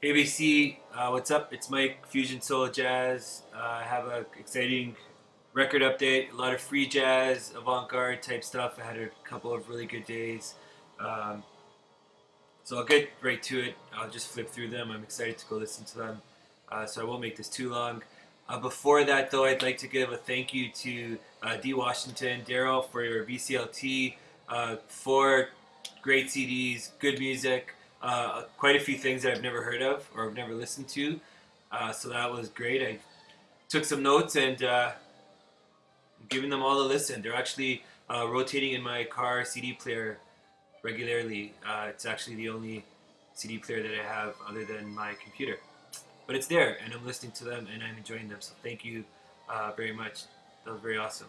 Hey BC, what's up? It's Mike, Fusion Soul Jazz. I have an exciting record update, a lot of free jazz, avant-garde type stuff. I had a couple of really good days. Um, so I'll get right to it. I'll just flip through them. I'm excited to go listen to them. So I won't make this too long. Before that, though, I'd like to give a thank you to D. Washington, Daryl, for your VCLT. Four great CDs, good music, quite a few things that I've never heard of or I've never listened to. So that was great. I took some notes and giving them all a listen. They're actually rotating in my car CD player regularly. It's actually the only CD player that I have other than my computer. But it's there, and I'm listening to them, and I'm enjoying them. So thank you very much. That was very awesome.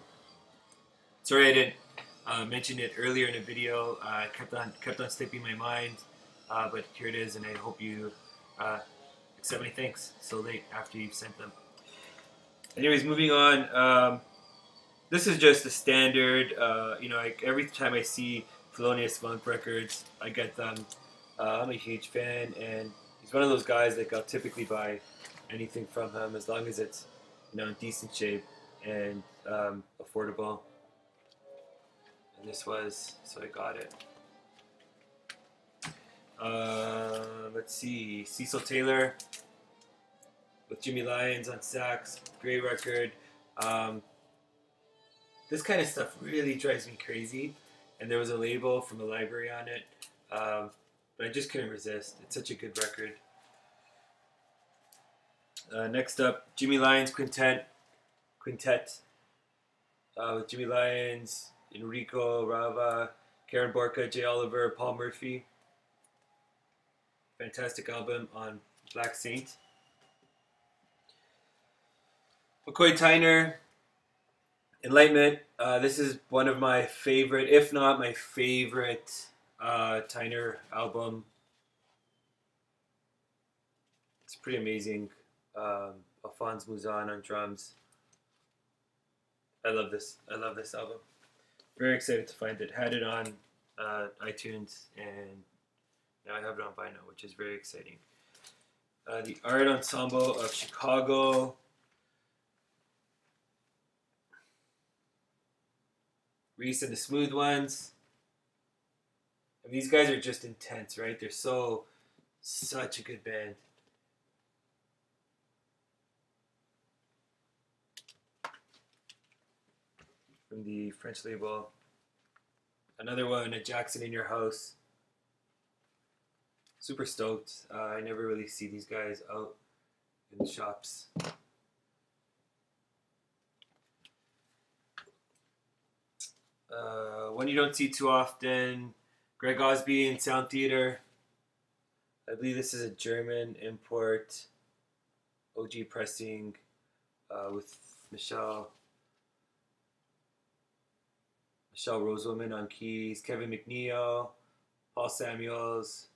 Sorry I didn't mention it earlier in the video. I kept on slipping my mind, but here it is, and I hope you accept my thanks so late after you've sent them. Anyways, moving on. This is just a standard. Every time I see Thelonious Monk records, I get them. I'm a huge fan, and he's one of those guys that I'll typically buy anything from him as long as it's in decent shape and affordable. And this was, so I got it. Let's see, Cecil Taylor with Jimmy Lyons on sax, great record. This kind of stuff really drives me crazy, and there was a label from the library on it, but I just couldn't resist. It's such a good record. Next up, Jimmy Lyons Quintet with Jimmy Lyons, Enrico Rava, Karen Borca, Jay Oliver, Paul Murphy. Fantastic album on Black Saint. McCoy Tyner, Enlightenment. This is one of my favorite, if not my favorite, Tyner album. It's pretty amazing. Alphonse Mouzon on drums. I love this. I love this album. Very excited to find it. Had it on iTunes, and now I have it on vinyl, which is very exciting. The Art Ensemble of Chicago. Reese and the Smooth Ones. And these guys are just intense, right? They're such a good band. From the French label. Another one, A Jackson in Your House. Super stoked. I never really see these guys out in the shops. One you don't see too often, Greg Osby in Sound Theater. I believe this is a German import. OG pressing with Michelle Rosewoman on keys, Kevin McNeil, Paul Samuels.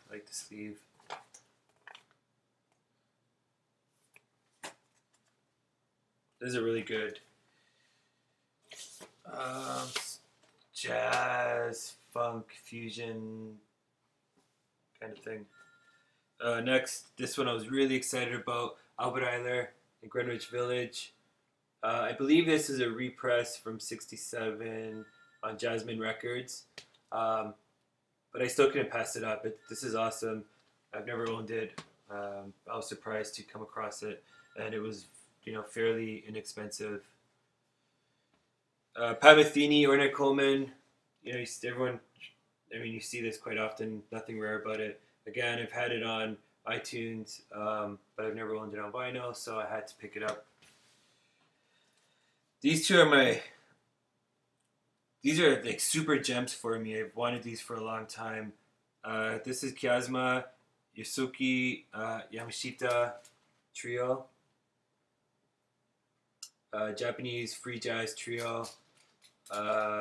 I like the sleeve. This is a really good jazz, funk, fusion kind of thing. Next, this one I was really excited about, Albert Eiler in Greenwich Village. I believe this is a repress from '67 on Jasmine Records, but I still couldn't pass it up. This is awesome. I've never owned it. I was surprised to come across it, and it was fairly inexpensive. Pat Metheny, Ornette Coleman. Everyone. I mean, you see this quite often. Nothing rare about it. Again, I've had it on iTunes, but I've never owned it on vinyl, so I had to pick it up. These two are these are like super gems for me. I've wanted these for a long time. This is Kiasma Yosuke Yamashita Trio. Japanese free jazz trio.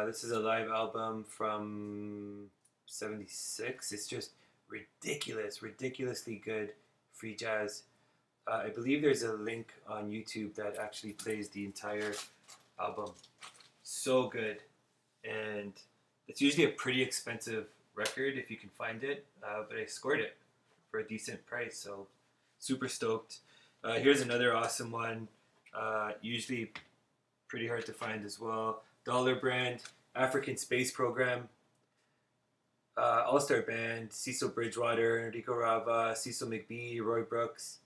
This is a live album from '76. It's just ridiculously good free jazz. I believe there's a link on YouTube that actually plays the entire album. So good. And It's usually a pretty expensive record if you can find it, but I scored it for a decent price, so super stoked. Here's another awesome one, usually pretty hard to find as well. Dollar brand, African Space Program, All-Star Band, Cecil Bridgewater, Rico Rava, Cecil McBee, Roy Brooks.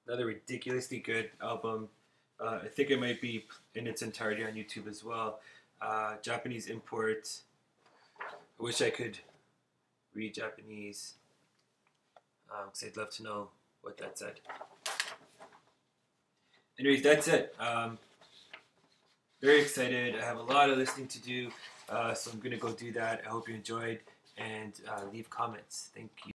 Another ridiculously good album. I think it might be in its entirety on YouTube as well. Japanese import. I wish I could read Japanese because I'd love to know what that said. Anyways, that's it. Very excited. I have a lot of listening to do, so I'm going to go do that. I hope you enjoyed and leave comments. Thank you.